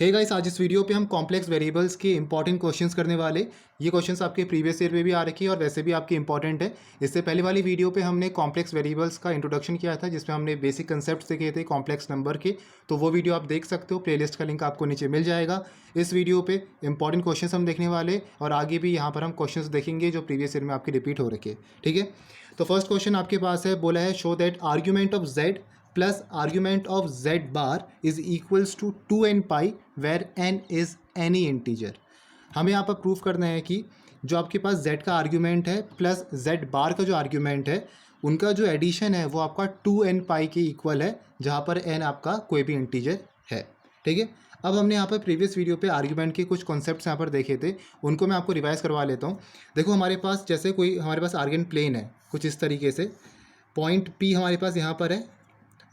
Hey guys, आज इस video पे हम कॉम्प्लेक्स वेरिएबल्स के इंपॉर्टेंट क्वेश्चंस करने वाले। ये क्वेश्चंस आपके प्रीवियस ईयर में भी आ रखी है और वैसे भी आपके इंपॉर्टेंट है। इससे पहले वाली वीडियो पे हमने कॉम्प्लेक्स वेरिएबल्स का इंट्रोडक्शन किया था, जिसमें हमने बेसिक कंसेप्ट सीखे थे कॉम्प्लेक्स नंबर के। तो वो वीडियो आप देख सकते हो, प्लेलिस्ट का लिंक आपको नीचे मिल जाएगा। इस वीडियो पे इंपॉर्टेंट क्वेश्चन हम देखने वाले और आगे भी यहाँ पर हम क्वेश्चन देखेंगे जो प्रीवियस ईयर में आपके रिपीट हो रखे। ठीक है, तो फर्स्ट क्वेश्चन आपके पास है, बोला है show that argument of Z plus argument of Z bar is equals to 2n pi where n is any integer. हमें यहाँ पर प्रूफ करना है कि जो आपके पास z का आर्ग्यूमेंट है प्लस z बार का जो आर्ग्यूमेंट है, उनका जो एडिशन है वो आपका 2n पाई के इक्वल है, जहाँ पर n आपका कोई भी इंटीजर है। ठीक है, अब हमने यहाँ पर प्रीवियस वीडियो पे आर्ग्यूमेंट के कुछ कॉन्सेप्ट्स यहाँ पर देखे थे, उनको मैं आपको रिवाइज करवा लेता हूँ। देखो, हमारे पास जैसे कोई हमारे पास आर्गन प्लेन है कुछ इस तरीके से, पॉइंट P हमारे पास यहाँ पर है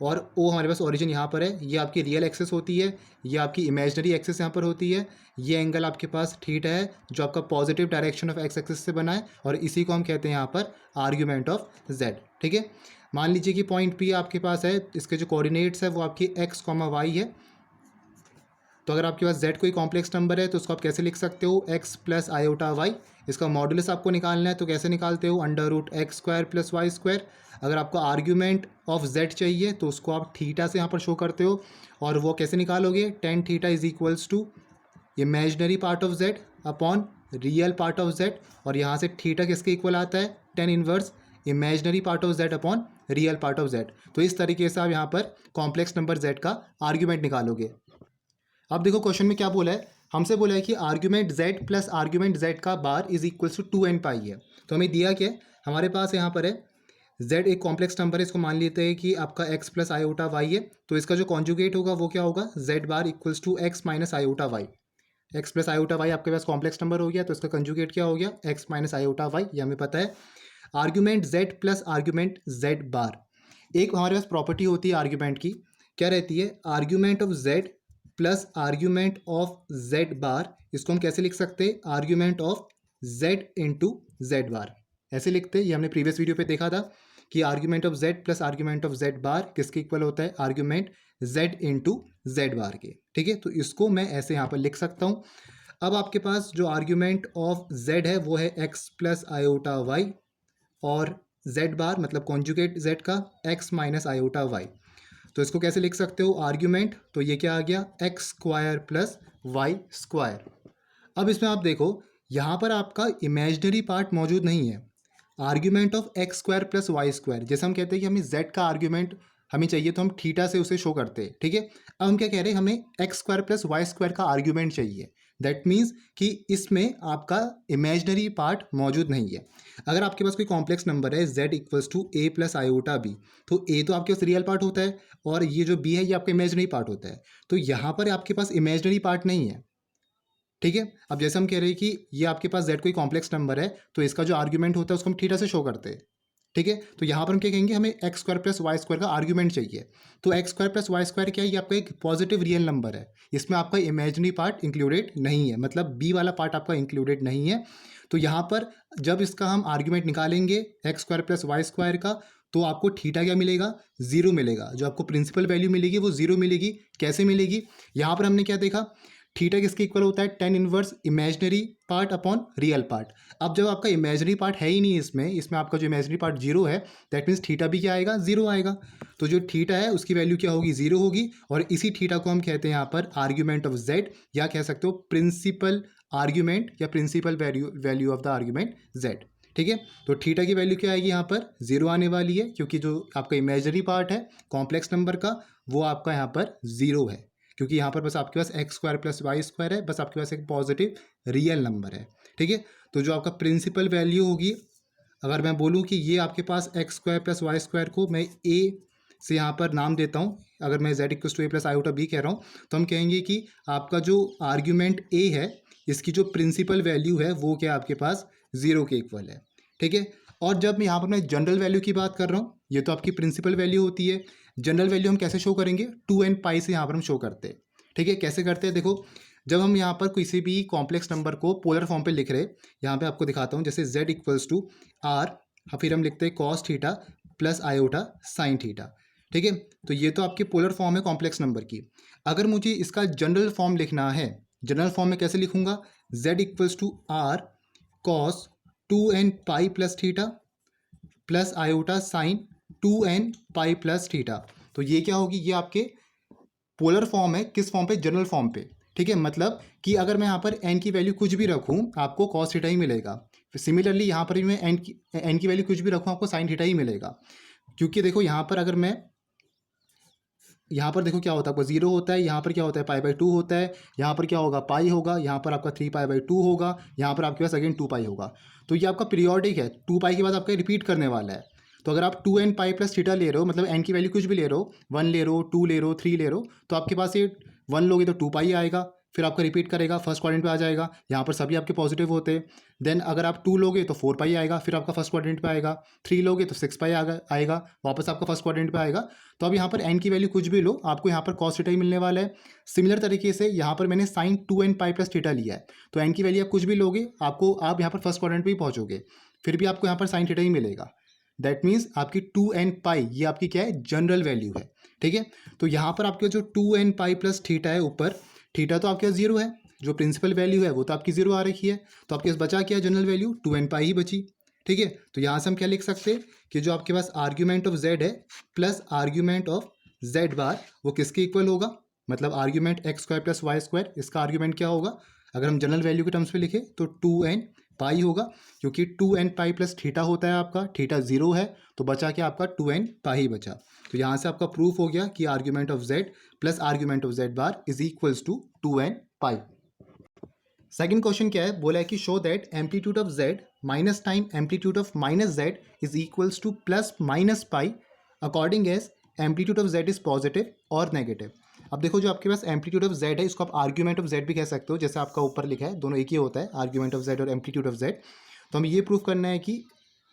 और O हमारे पास ओरिजिन यहाँ पर है। ये आपकी रियल एक्सिस होती है, ये आपकी इमेजनरी एक्सिस यहाँ पर होती है। ये एंगल आपके पास थीटा है जो आपका positive direction of x axis से बना है, और इसी को हम कहते हैं यहाँ पर आर्ग्यूमेंट ऑफ जेड। ठीक है, मान लीजिए कि पॉइंट P आपके पास है, इसके जो कोऑर्डिनेट्स है वो आपकी x, y है। तो अगर आपके पास z कोई कॉम्प्लेक्स नंबर है तो उसको आप कैसे लिख सकते हो, x प्लस आयोटा वाई। इसका मॉडुलस आपको निकालना है तो कैसे निकालते हो, अंडर रूट x² + y²। अगर आपको आर्ग्यूमेंट ऑफ z चाहिए तो उसको आप थीटा से यहाँ पर शो करते हो, और वो कैसे निकालोगे, tan theta is equals to imaginary part of z upon real part of z। और यहाँ से थीटा किसके इक्वल आता है, tan inverse imaginary part of z upon real part of z। तो इस तरीके से आप यहाँ पर कॉम्प्लेक्स नंबर z का आर्ग्यूमेंट निकालोगे। अब देखो क्वेश्चन में क्या बोला है, हमसे बोला है कि argument z plus argument z का bar is equals to 2n pi है। तो हमें दिया क्या है, हमारे पास यहाँ पर है z एक कॉम्प्लेक्स नंबर है, इसको मान लेते हैं कि आपका x प्लस आयोटा वाई है। तो इसका जो कॉन्जुगेट होगा वो क्या होगा, z bar equals to x minus iota Y. x plus iota Y आपके पास कॉम्प्लेक्स नंबर हो गया, तो इसका कंजुगेट क्या हो गया, x माइनस आयोटा वाई, ये हमें पता है। Argument z plus argument z बार, एक हमारे पास प्रॉपर्टी होती है आर्ग्यूमेंट की, क्या रहती है, argument of z plus argument of z bar. इसको हम कैसे लिख सकते हैं, argument of z into Z bar, ऐसे लिखते हैं। ये हमने प्रीवियस वीडियो पे देखा था कि argument of z plus argument of z बार किसके इक्वल होता है, आर्ग्यूमेंट z इंटू जेड बार के। ठीक है, तो इसको मैं ऐसे यहाँ पर लिख सकता हूँ। अब आपके पास जो आर्ग्यूमेंट ऑफ z है वो है x प्लस आयोटा वाई, और z बार मतलब कॉन्जुगेट z का x माइनस आयोटा वाई। तो इसको कैसे लिख सकते हो, आर्ग्यूमेंट, तो ये क्या आ गया, x² प्लस y²। अब इसमें आप देखो, यहाँ पर आपका इमेजनरी पार्ट मौजूद नहीं है। Argument of x² plus y², जैसे हम कहते हैं कि हमें z का आर्ग्यूमेंट हमें चाहिए तो हम थीटा से उसे शो करते हैं। ठीक है, अब हम क्या कह रहे हैं, हमें x² प्लस y² का आर्ग्यूमेंट चाहिए। दैट मीन्स कि इसमें आपका इमेजनरी पार्ट मौजूद नहीं है। अगर आपके पास कोई कॉम्प्लेक्स नंबर है z equals to a plus iota b, तो a तो आपके पास रियल पार्ट होता है और ये जो b है ये आपका इमेजनरी पार्ट होता है। तो यहाँ पर आपके पास इमेजनरी पार्ट नहीं है। ठीक है, अब जैसे हम कह रहे हैं कि ये आपके पास z कोई कॉम्प्लेक्स नंबर है, तो इसका जो आर्ग्यूमेंट होता है उसको हम थीटा से शो करते हैं। ठीक है, तो यहाँ पर हम क्या कहेंगे, हमें x² प्लस y² का आर्ग्यूमेंट चाहिए। तो x² प्लस y² क्या है, ये आपका एक पॉजिटिव रियल नंबर है, इसमें आपका इमेजनरी पार्ट इंक्लूडेड नहीं है, मतलब b वाला पार्ट आपका इंक्लूडेड नहीं है। तो यहाँ पर जब इसका हम आर्ग्यूमेंट निकालेंगे x² प्लस y² का, तो आपको थीटा क्या मिलेगा, 0 मिलेगा। जो आपको प्रिंसिपल वैल्यू मिलेगी वो 0 मिलेगी। कैसे मिलेगी, यहाँ पर हमने क्या देखा, थीटा किसके इक्वल होता है, tan inverse imaginary part upon real part. अब जब आपका इमेजनरी पार्ट है ही नहीं इसमें आपका जो इमेजनरी पार्ट 0 है, दैट मीन्स थीटा भी क्या आएगा, 0 आएगा। तो जो थीटा है उसकी वैल्यू क्या होगी, 0 होगी। और इसी थीटा को हम कहते हैं यहाँ पर आर्ग्यूमेंट ऑफ z, या कह सकते हो प्रिंसिपल आर्ग्यूमेंट या principal value of the argument z। ठीक है, तो थीटा की वैल्यू क्या आएगी, यहाँ पर 0 आने वाली है, क्योंकि जो आपका इमेजनरी पार्ट है कॉम्प्लेक्स नंबर का वो आपका यहाँ पर 0 है, क्योंकि यहाँ पर बस आपके पास x² प्लस y² है, बस आपके पास एक पॉजिटिव रियल नंबर है। ठीक है, तो जो आपका प्रिंसिपल वैल्यू होगी, अगर मैं बोलूँ कि ये आपके पास x² प्लस y² को मैं a से यहाँ पर नाम देता हूँ, अगर मैं z equals to a plus iota b कह रहा हूँ, तो हम कहेंगे कि आपका जो आर्ग्यूमेंट a है, इसकी जो प्रिंसिपल वैल्यू है वो क्या आपके पास 0 के इक्वल है। ठीक है, और जब मैं यहाँ पर मैं जनरल वैल्यू की बात कर रहा हूँ, ये तो आपकी प्रिंसिपल वैल्यू होती है। जनरल वैल्यू हम कैसे शो करेंगे, 2n पाई से यहाँ पर हम शो करते हैं। ठीक है, कैसे करते हैं, देखो जब हम यहाँ पर किसी भी कॉम्प्लेक्स नंबर को पोलर फॉर्म पे लिख रहे हैं, यहाँ पे आपको दिखाता हूँ, जैसे z इक्वल्स टू r, फिर हम लिखते हैं cos theta plus iota sine theta. ठीक है। तो ये तो आपकी पोलर फॉर्म है कॉम्प्लेक्स नंबर की। अगर मुझे इसका जनरल फॉर्म लिखना है, जनरल फॉर्म में कैसे लिखूंगा, z equals to R cos 2n pi plus theta plus iota sine 2n pi plus theta. तो ये क्या होगी, ये आपके पोलर फॉर्म है, किस फॉर्म पे, जनरल फॉर्म पे। ठीक है, मतलब कि अगर मैं यहाँ पर n की वैल्यू कुछ भी रखूँ आपको कॉस थीटा ही मिलेगा। सिमिलरली यहाँ पर भी मैं n की वैल्यू कुछ भी रखूँ आपको साइन थीटा ही मिलेगा। क्योंकि देखो यहाँ पर अगर मैं, यहाँ पर देखो क्या होता है, आपको जीरो होता है, यहाँ पर क्या होता है पाई बाई टू होता है, यहाँ पर क्या होगा पाई होगा, यहाँ पर आपका 3 पाई बाई टू होगा, यहाँ पर आपके पास अगेन 2 पाई होगा। तो ये आपका पीरियोडिक है, 2 पाई के बाद आपका रिपीट करने वाला है। तो अगर आप 2n पाई प्लस थीटा ले रहे हो, मतलब n की वैल्यू कुछ भी ले रहे हो, 1 ले रहे हो, 2 ले रहे हो, 3 ले रहे हो, तो आपके पास ये 1 लोगे तो 2 पाई आएगा, फिर आपका रिपीट करेगा, फर्स्ट क्वाड्रेंट पे आ जाएगा, यहाँ पर सभी आपके पॉजिटिव होते हैं। देन अगर आप 2 लोगे तो 4 पाई आएगा, फिर आपका फर्स्ट क्वाड्रेंट पे आएगा, 3 लोगे तो 6 पाई आएगा, वापस आपका फर्स्ट क्वाड्रेंट पे आएगा। तो अब यहाँ पर n की वैल्यू कुछ भी लो, आपको यहाँ पर कॉस थीटा ही मिलने वाला है। सिमिलर तरीके से यहाँ पर मैंने sign 2n pi plus theta लिया है, तो n की वैल्यू आप कुछ भी लोगे, आप यहाँ पर फर्स्ट क्वाड्रेंट पे ही पहुँचोगे, फिर भी आपको यहाँ पर साइन थीटा ही मिलेगा। दैट मीन्स आपकी 2n पाई ये आपकी क्या है, जनरल वैल्यू है। ठीक है, तो यहाँ पर आपके जो 2n पाई प्लस थीटा है ऊपर, थीटा तो आपके पास जीरो है, जो प्रिंसिपल वैल्यू है वो तो आपकी जीरो आ रखी है, तो आपके पास बचा क्या, जनरल वैल्यू 2n पाई ही बची। ठीक है, तो यहाँ से हम क्या लिख सकते हैं कि जो आपके पास आर्ग्यूमेंट ऑफ z है plus argument of z bar वो किसके इक्वल होगा, मतलब argument X square plus Y square, इसका आर्ग्यूमेंट क्या होगा, अगर हम जनरल वैल्यू के टर्म्स में लिखें तो 2n पाई होगा, क्योंकि 2n पाई प्लस थीटा होता है आपका, थीटा जीरो है, तो बचा क्या आपका 2n पाई बचा। तो यहाँ से आपका प्रूफ हो गया कि argument of z plus argument of z bar is equals to 2n pi. Second question क्या है, बोला है कि show that amplitude of z minus time amplitude of minus z is equals to plus minus pi according as amplitude of z is positive और negative. अब देखो जो आपके पास एम्पलीट्यूड ऑफ z है, इसको आप आर्ग्यूमेंट ऑफ z भी कह सकते हो, जैसे आपका ऊपर लिखा है, दोनों एक ही होता है, आर्ग्यूमेंट ऑफ z और एम्पलीट्यूड ऑफ z। तो हमें ये प्रूव करना है कि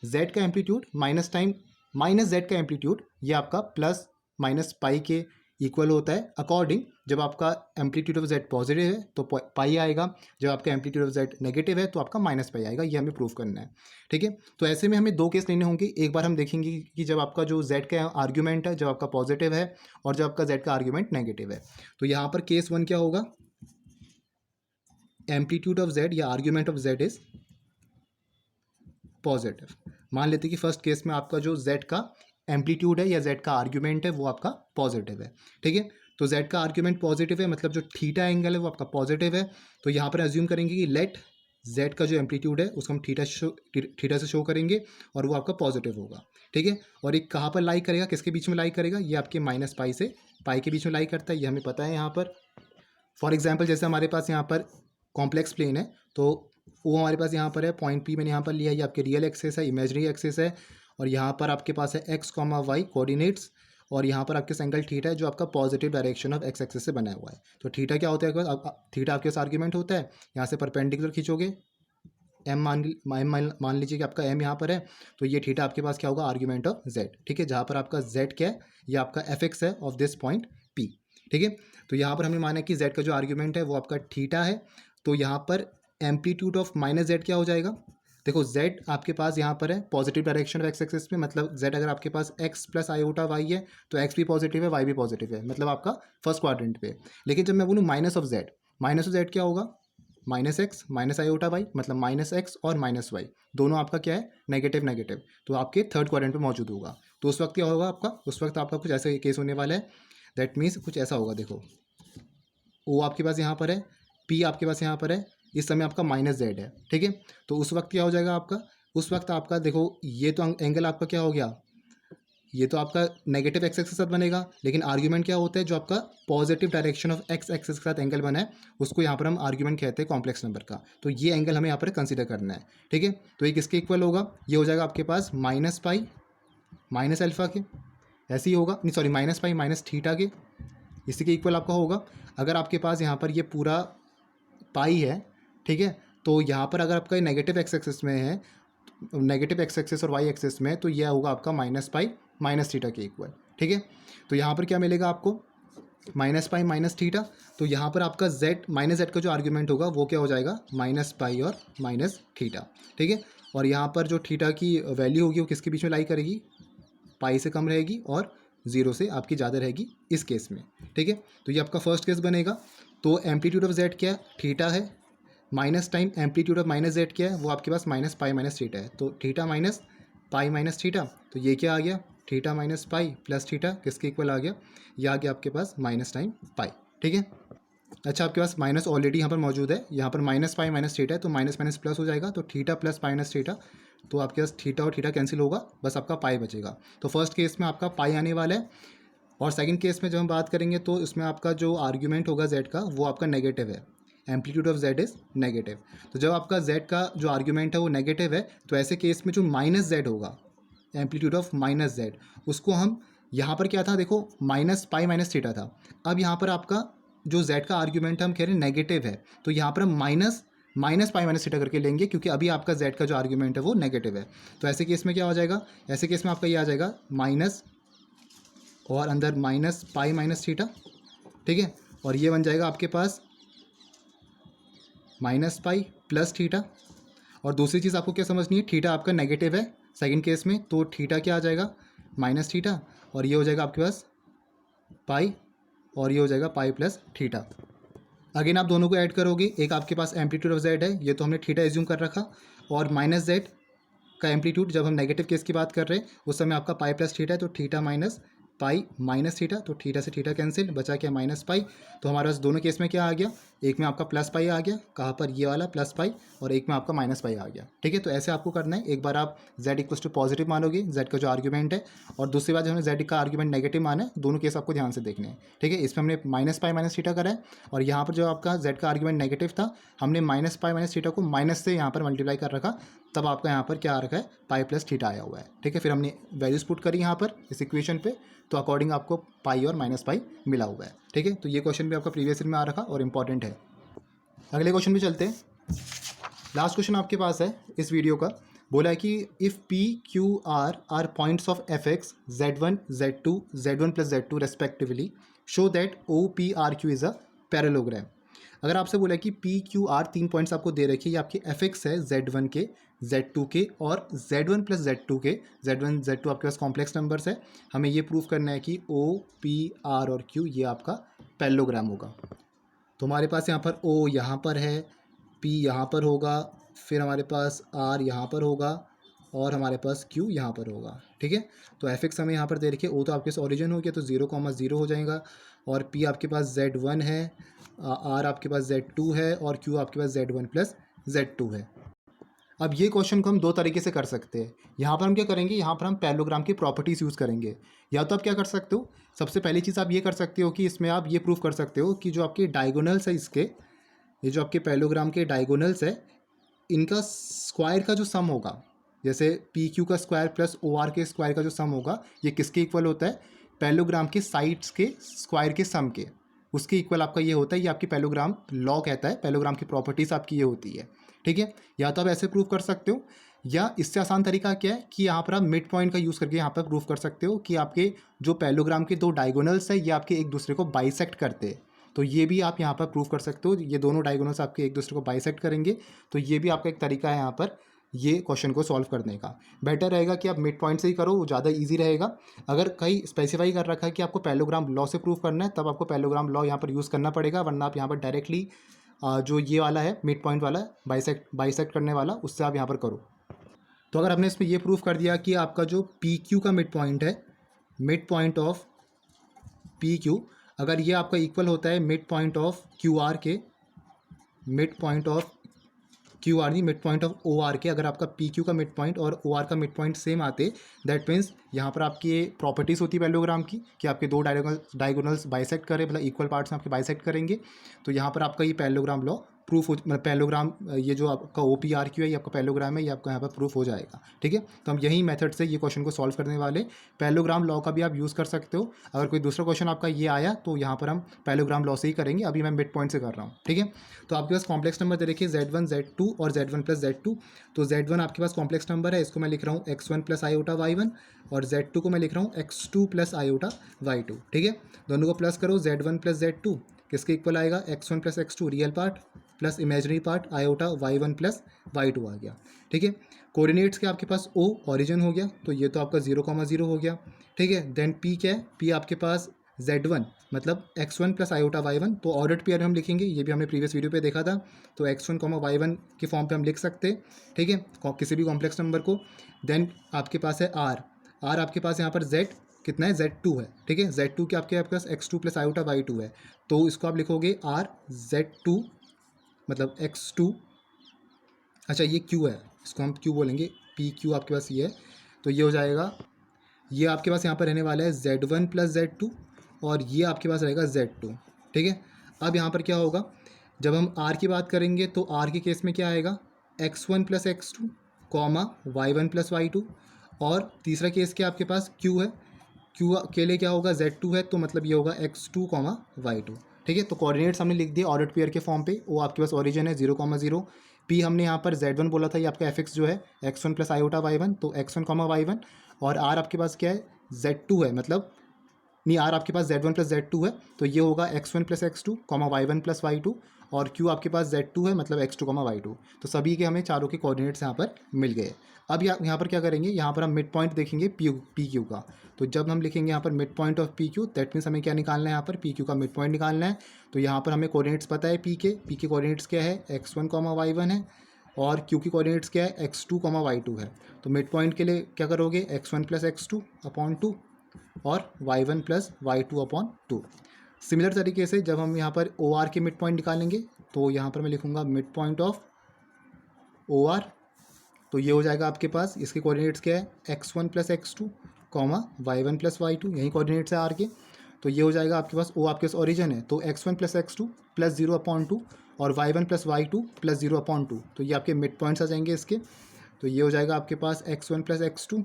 z का amplitude minus time minus z का एम्पलीट्यूड ये आपका प्लस माइनस पाई के इक्वल होता है अकॉर्डिंग, जब आपका एम्पलीट्यूड ऑफ z पॉजिटिव है तो पाई आएगा, जब आपका एम्पलीट्यूड ऑफ z नेगेटिव है तो आपका माइनस पाई आएगा, ये हमें प्रूव करना है। ठीक है, तो ऐसे में हमें दो केस लेने होंगे, एक बार हम देखेंगे कि जब आपका जो z का आर्ग्यूमेंट है जब आपका पॉजिटिव है और जब आपका z का आर्ग्यूमेंट नेगेटिव है। तो यहाँ पर केस 1 क्या होगा, एम्पलीट्यूड ऑफ z या argument of z is positive. मान लेते हैं कि फर्स्ट केस में आपका जो z का एम्पलीट्यूड है या z का आर्ग्यूमेंट है वो आपका पॉजिटिव है। ठीक है, तो z का आर्ग्यूमेंट पॉजिटिव है, मतलब जो थीटा एंगल है वो आपका पॉजिटिव है। तो यहाँ पर अज्यूम करेंगे कि लेट z का जो एम्पलीट्यूड है उसको हम थीटा से शो करेंगे और वो आपका पॉजिटिव होगा। ठीक है, और एक कहाँ पर लाई करेगा, किसके बीच में लाई करेगा, ये आपके माइनस पाई से पाई के बीच में लाई करता है, ये हमें पता है। यहाँ पर फॉर एग्जाम्पल जैसे हमारे पास यहाँ पर कॉम्प्लेक्स प्लेन है, तो वो हमारे पास यहाँ पर है, पॉइंट पी मैंने यहाँ पर लिया, ये आपके रियल एक्सिस है, इमेजरी एक्सिस है, और यहाँ पर आपके पास है x, y कोऑर्डिनेट्स, और यहाँ पर आपके एंगल थीटा है जो आपका positive direction of x axis से बना हुआ है। तो थीटा क्या होता है, थीटा आपके पास आर्ग्यूमेंट होता है, यहाँ से परपेंडिकुलर खींचोगे, m मान लीजिए कि आपका m यहाँ पर है, तो ये थीटा आपके पास क्या होगा, आर्ग्यूमेंट ऑफ z। ठीक है, जहाँ पर आपका z क्या है, ये आपका fx है ऑफ दिस पॉइंट p। ठीक है, तो यहाँ पर हमने माना कि z का जो आर्ग्यूमेंट है वो आपका थीटा है, तो यहाँ पर एम्पलीट्यूड ऑफ माइनस z क्या हो जाएगा, देखो z आपके पास यहाँ पर है positive direction of x axis में, मतलब z अगर आपके पास x प्लस आयोटा y है तो x भी पॉजिटिव है, y भी पॉजिटिव है, मतलब आपका फर्स्ट क्वाड्रेंट पे। लेकिन जब मैं बोलूँ माइनस ऑफ z क्या होगा, minus X minus iota Y, मतलब माइनस एक्स और माइनस वाई दोनों आपका क्या है, नेगेटिव नेगेटिव, तो आपके थर्ड क्वाड्रेंट पे मौजूद होगा। तो उस वक्त क्या होगा आपका, उस वक्त आपका कुछ ऐसा केस होने वाला है, दैट मीन्स कुछ ऐसा होगा, देखो ओ आपके पास यहाँ पर है, पी आपके पास यहाँ पर है, इस समय आपका माइनस जेड है। ठीक है, तो उस वक्त क्या हो जाएगा आपका, उस वक्त आपका देखो ये तो एंगल आपका क्या हो गया, ये तो आपका नेगेटिव एक्स एक्सिस के साथ बनेगा, लेकिन आर्ग्यूमेंट क्या होता है, जो आपका positive direction of x axis के साथ एंगल बना है उसको यहाँ पर हम आर्ग्यूमेंट कहते हैं कॉम्प्लेक्स नंबर का। तो ये एंगल हमें यहाँ पर कंसीडर करना है। ठीक है, तो ये किसके इक्वल होगा, ये हो जाएगा आपके पास माइनस पाई माइनस अल्फा के, ऐसे ही होगा, नहीं sorry minus pi minus theta के, इसी के इक्वल आपका होगा। अगर आपके पास यहाँ पर ये पूरा पाई है, ठीक है, तो यहाँ पर अगर आपका नेगेटिव एक्स एक्सिस में है, नेगेटिव एक्स एक्सिस और वाई एक्सिस में, तो यह होगा आपका माइनस पाई माइनस थीटा के इक्वल। ठीक है, तो यहाँ पर क्या मिलेगा आपको, माइनस पाई माइनस थीटा, तो यहाँ पर आपका जेड माइनस जेड का जो आर्ग्यूमेंट होगा वो क्या हो जाएगा, माइनस पाई और माइनस थीटा। ठीक है, और यहाँ पर जो थीटा की वैल्यू होगी वो किसके बीच में लाई करेगी, पाई से कम रहेगी और 0 से आपकी ज़्यादा रहेगी इस केस में, ठीक है। तो ये आपका फर्स्ट केस बनेगा। तो एम्पलीट्यूड ऑफ जेड क्या है, थीटा है, minus time amplitude of minus Z क्या है, वो आपके पास माइनस पाई माइनस थीटा है। तो theta minus pi minus theta, तो ये क्या आ गया, theta minus pi plus theta किसके इक्वल आ गया, ये आ गया आपके पास माइनस टाइम पाई, ठीक है। अच्छा, आपके पास माइनस ऑलरेडी यहाँ पर मौजूद है, यहाँ पर माइनस पाई माइनस थीटा है, तो माइनस माइनस प्लस हो जाएगा, तो theta plus pi minus theta, तो आपके पास थीटा और थीटा कैंसिल होगा, बस आपका पाई बचेगा। तो फर्स्ट केस में आपका पाई आने वाला है। और सेकंड केस में जब हम बात करेंगे तो इसमें आपका जो आर्ग्यूमेंट होगा जेड का वो आपका नेगेटिव है, amplitude of Z is negative. तो जब आपका जेड का जो आर्ग्यूमेंट है वो नेगेटिव है, तो ऐसे केस में जो माइनस जेड होगा, एम्पलीट्यूड ऑफ माइनस जेड, उसको हम यहाँ पर क्या था, देखो माइनस पाई माइनस थीटा था, अब यहाँ पर आपका जो जेड का आर्ग्यूमेंट है हम कह रहे हैं नेगेटिव है, तो यहाँ पर हम माइनस पाई माइनस थीटा करके लेंगे, क्योंकि अभी आपका जेड का जो आर्ग्यूमेंट है वो नेगेटिव है। तो ऐसे केस में क्या हो जाएगा, ऐसे केस में आपका ये आ जाएगा माइनस और अंदर माइनस पाई माइनस थीटा, ठीक है। और ये बन जाएगा आपके पास माइनस पाई प्लस थीटा। और दूसरी चीज़ आपको क्या समझनी है, थीटा आपका नेगेटिव है सेकंड केस में, तो थीटा क्या आ जाएगा, माइनस थीटा, और ये हो जाएगा आपके पास पाई, और ये हो जाएगा पाई प्लस थीटा। अगेन आप दोनों को ऐड करोगे, एक आपके पास एम्पलीट्यूड ऑफ जेड है, ये तो हमने थीटा एज्यूम कर रखा, और माइनस जेड का एम्पलीट्यूड जब हम नेगेटिव केस की बात कर रहे हैं उस समय आपका पाई प्लस थीटा है, तो theta minus pi minus theta, तो थीटा से थीटा कैंसिल, बचा क्या माइनस पाई। तो हमारे पास दोनों केस में क्या आ गया, एक में आपका प्लस पाई आ गया, कहाँ पर ये वाला प्लस पाई, और एक में आपका माइनस पाई आ गया, ठीक है। तो ऐसे आपको करना है, एक बार आप जेड इक्वल्स टू पॉजिटिव मानोगे जेड का जो आर्ग्यूमेंट है, और दूसरी बार जब हमने जेड का आर्ग्यूमेंट नेगेटिव माना है, दोनों केस आपको ध्यान से देखने हैं, ठीक है। इसमें हमने माइनस पाई माइनस थीटा करा है, और यहाँ पर जो आपका जेड का आर्ग्यूमेंट नेगेटिव था, हमने माइनस पाई माइनस थीटा को माइनस से यहाँ पर मल्टीप्लाई कर रखा, तब आपका यहाँ पर क्या आ रखा है, पाई प्लस थीटा आया हुआ है, ठीक है। फिर हमने वैल्यूज पुट करी यहाँ पर इस इक्वेशन पे, तो अकॉर्डिंग आपको पाई और माइनस पाई मिला हुआ है, ठीक है। तो ये क्वेश्चन भी आपका प्रीवियस ईयर में आ रखा और इंपॉर्टेंट है। अगले क्वेश्चन पे चलते हैं। लास्ट क्वेश्चन आपके पास है इस वीडियो का, बोला है कि if P Q R points of affix z1 z1 plus z2 respectively, show that O P R Q is a parallelogram. अगर आपसे बोला है कि पी क्यू आर 3 पॉइंट्स आपको दे रखे, ये आपके एफ एक्स है z1 के, z2 के और z1 प्लस z2 के, z1 z2 आपके पास कॉम्प्लेक्स नंबर्स है, हमें ये प्रूव करना है कि ओ पी आर और क्यू ये आपका पैरेललोग्राम होगा। तो हमारे पास यहाँ पर ओ यहाँ पर है, पी यहाँ पर होगा, फिर हमारे पास आर यहाँ पर होगा, और हमारे पास क्यू यहाँ पर होगा, ठीक है। तो एफ एक्स हमें यहाँ पर दे रखिए, ओ तो आपके पास ओरिजिन हो गया, तो 0,0 हो जाएगा, और पी आपके पास z1 है, आर आपके पास z2 है, और क्यू आपके पास z1 प्लस z2 है। अब ये क्वेश्चन को हम दो तरीके से कर सकते हैं। यहाँ पर हम क्या करेंगे, यहाँ पर हम पैरेललोग्राम की प्रॉपर्टीज़ यूज़ करेंगे। या तो आप क्या कर सकते हो, सबसे पहली चीज़ आप ये कर सकते हो कि इसमें आप ये प्रूव कर सकते हो कि जो आपके डायगोनल्स है इसके, ये जो आपके पैरेललोग्राम के डायगोनल्स है, इनका स्क्वायर का जो सम होगा, जैसे पी क्यू का स्क्वायर प्लस ओ आर के स्क्वायर का जो सम होगा, ये किसके इक्वल होता है, पैरेललोग्राम के साइड्स के स्क्वायर के सम के, उसके इक्वल आपका ये होता है। ये आपकी पैरेललोग्राम लॉ कहता है, पैरेललोग्राम की प्रॉपर्टीज़ आपकी ये होती है, ठीक है। या तो आप ऐसे प्रूव कर सकते हो, या इससे आसान तरीका क्या है कि यहाँ पर आप मिड पॉइंट का यूज़ करके यहाँ पर प्रूव कर सकते हो कि आपके जो पैरेललोग्राम के दो डायगोनल्स है ये आपके एक दूसरे को बाइसेक्ट करते हैं। तो ये भी आप यहाँ पर प्रूव कर सकते हो, ये दोनों डायगोनल्स आपके एक दूसरे को बाइसेक्ट करेंगे, तो ये भी आपका एक तरीका है यहाँ पर ये क्वेश्चन को सॉल्व करने का। बेटर रहेगा कि आप मिड पॉइंट से ही करो, वो ज़्यादा इजी रहेगा। अगर कहीं स्पेसिफाई कर रखा है कि आपको पैरेललोग्राम लॉ से प्रूव करना है, तब आपको पैरेललोग्राम लॉ यहाँ पर यूज़ करना पड़ेगा, वरना आप यहाँ पर डायरेक्टली जो ये वाला है मिड पॉइंट वाला बाइसेक्ट करने वाला, उससे आप यहाँ पर करो। तो अगर आपने इसमें ये प्रूव कर दिया कि आपका जो पी क्यू का मिड पॉइंट है, mid point of P Q, अगर ये आपका इक्वल होता है mid point of Q R के, mid point of Q R नहीं, mid point of O R के, अगर आपका पी क्यू का मिड पॉइंट और ओ आर का मिड पॉइंट सेम आते, दैट मीन्स यहाँ पर आपकी प्रॉपर्टीज़ होती है पैरेललोग्राम की कि आपके दो डायगोनल्स बाइसेक्ट करें, मतलब इक्वल पार्ट्स में आपके बाइसेक्ट करेंगे, तो यहाँ पर आपका ये पैरेललोग्राम लॉ प्रूफ हो, मतलब पैरेललोग्राम ये जो आपका ओ पी आर क्यू है ये आपका पैरेललोग्राम है, ये आपका यहाँ पर प्रूफ हो जाएगा, ठीक है। तो हम यही मेथड से ये क्वेश्चन को सॉल्व करने वाले। पैरेललोग्राम लॉ का भी आप यूज़ कर सकते हो, अगर कोई दूसरा क्वेश्चन आपका ये आया तो यहाँ पर हम पैरेललोग्राम लॉ से ही करेंगे, अभी मैं मिड पॉइंट से कर रहा हूँ, ठीक है। तो आपके पास कॉम्प्लेक्स नंबर दे रखिए z1 z2 और z1 प्लस z2। तो z1 आपके पास कॉम्प्लेक्स नंबर है, इसको मैं लिख रहा हूँ x1 प्लस आयोटा y1, और z2 को मैं लिख रहा हूँ x2 प्लस आयोटा y2, ठीक है। दोनों को प्लस करो, z1 प्लस z2 किसके इक्वल आएगा, x1 plus x2 real part plus imaginary part iota y1 plus y2 आ गया। ठीक है, कोऑर्डिनेट्स के आपके पास O ऑरिजिन हो गया, तो ये तो आपका 0,0 हो गया। ठीक है, देन P क्या है, P आपके पास Z1 मतलब x1 प्लस आयोटा y1, तो ऑर्डर्ड पेयर हम लिखेंगे, ये भी हमने प्रीवियस वीडियो पे देखा था। तो x1 y1 के फॉर्म पे हम लिख सकते हैं। ठीक है, किसी भी कॉम्प्लेक्स नंबर को। देन आपके पास है R आपके पास यहाँ पर Z कितना है, Z2 है। ठीक है, Z2 के आपके पास x2 प्लस आयोटा y2 है, तो इसको आप लिखोगे R Z2 मतलब x2, अच्छा ये Q है, इसको हम Q बोलेंगे, PQ आपके पास ये है, तो ये हो जाएगा, ये आपके पास यहाँ पर रहने वाला है Z1 प्लस Z2 और ये आपके पास रहेगा Z2। ठीक है, अब यहाँ पर क्या होगा, जब हम R की बात करेंगे तो R के केस में क्या आएगा, x1 plus x2 comma y1 plus y2, और तीसरा केस क्या आपके पास Q है, Q के लिए क्या होगा, Z2 है, तो मतलब ये होगा x2 कॉमा y2। ठीक है, तो कोऑर्डिनेट्स हमने लिख दिए ऑर्डर्ड पेयर के फॉर्म पे। वो आपके पास ओरिजिन है 0,0, P हमने यहाँ पर Z1 बोला था, ये आपका fx जो है x1 प्लस आयोटा y1, तो x1 कॉमा y1, और R आपके पास क्या है, Z2 है, मतलब नहीं R आपके पास Z1 प्लस Z2 है, तो ये होगा x1 plus x2 comma y1 plus y2, और Q आपके पास Z2 है, मतलब x2 कॉमा y2। तो सभी के हमें चारों के कोऑर्डिनेट्स यहाँ पर मिल गए। अब यहाँ पर क्या करेंगे, यहाँ पर हम मिड पॉइंट देखेंगे पी क्यू का। तो जब हम लिखेंगे यहाँ पर mid point of P Q, that means हमें क्या निकालना है, यहाँ पर पी क्यू का मिड पॉइंट निकालना है। तो यहाँ पर हमें कोऑर्डिनेट्स पता है पी के कोऑर्डिनेट्स क्या है, x1 कॉमा y1 है, और क्यू की कोऑर्डिनेट्स क्या है, x2 कॉमा y2 है। तो मिड पॉइंट के लिए क्या करोगे, x1 प्लस x2 अपॉन 2 और y1 plus y2 upon 2। Similar तरीके से जब हम यहाँ पर OR के मिड पॉइंट निकालेंगे, तो यहाँ पर मैं लिखूँगा मिड पॉइंट ऑफ OR, तो ये हो जाएगा आपके पास, इसके कोऑर्डिनेट्स क्या है, x1 plus x2 comma y1 plus y2, यही कोऑर्डिनेट्स है R के। तो ये हो जाएगा आपके पास, O आपके पास ओरिजिन है, तो x1 plus x2 plus 0 upon 2 और y1 plus y2 plus 0 upon 2, तो ये आपके मिड पॉइंट्स आ जाएंगे इसके। तो ये हो जाएगा आपके पास x1 plus x2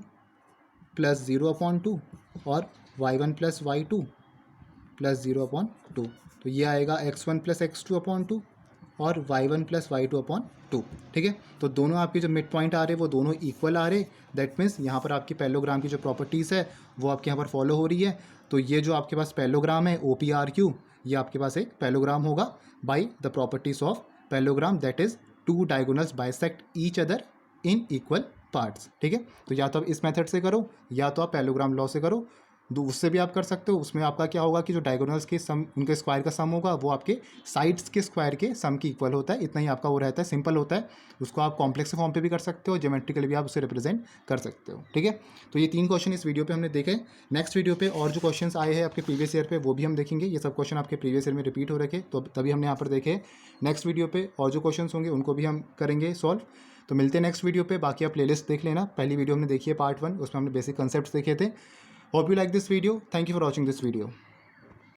plus 0 upon 2 और y1 plus y2 plus 0 upon 2, तो ये आएगा x1 प्लस x2 अपॉन 2 और y1 प्लस y2 अपॉन 2। ठीक है, तो दोनों आपके जो मिड पॉइंट आ रहे हैं वो दोनों इक्वल आ रहे, दैट मीन्स यहाँ पर आपकी पैरेललोग्राम की जो प्रॉपर्टीज़ है वो आपके यहाँ पर फॉलो हो रही है। तो ये जो आपके पास पैरेललोग्राम है OPRQ, ये आपके पास एक पैरेललोग्राम होगा by the properties of parallelogram, that is two diagonals bisect each other in equal parts. ठीक है, तो या तो आप इस मेथड से करो या तो आप पैरेललोग्राम लॉ से करो, उससे भी आप कर सकते हो। उसमें आपका क्या होगा कि जो डायगोनल्स के सम, उनके स्क्वायर का सम होगा वो आपके साइड्स के स्क्वायर के सम की इक्वल होता है, इतना ही आपका वो रहता है, सिंपल होता है। उसको आप कॉम्प्लेक्स फॉर्म पे भी कर सकते हो, ज्योमेट्रिकली भी आप उसे रिप्रेजेंट कर सकते हो। ठीक है, तो ये 3 क्वेश्चन इस वीडियो पे हमने देखे। नेक्स्ट वीडियो पे और जो क्वेश्चन आए हैं आपके प्रीवियस ईयर पे वो भी हम देखेंगे। ये सब क्वेश्चन आपके प्रीवियस ईयर में रिपीट हो रखे, तो तभी हमने यहाँ पर देखे। नेक्स्ट वीडियो पे और जो क्वेश्चन होंगे उनको भी हम करेंगे सॉल्व। तो मिलते हैं नेक्स्ट वीडियो पे। बाकी आप प्लेलिस्ट देख लेना, पहली वीडियो हमने देखी है पार्ट 1, उसमें हमने बेसिक कंसेप्ट देखे थे। Hope you like this video. Thank you for watching this video.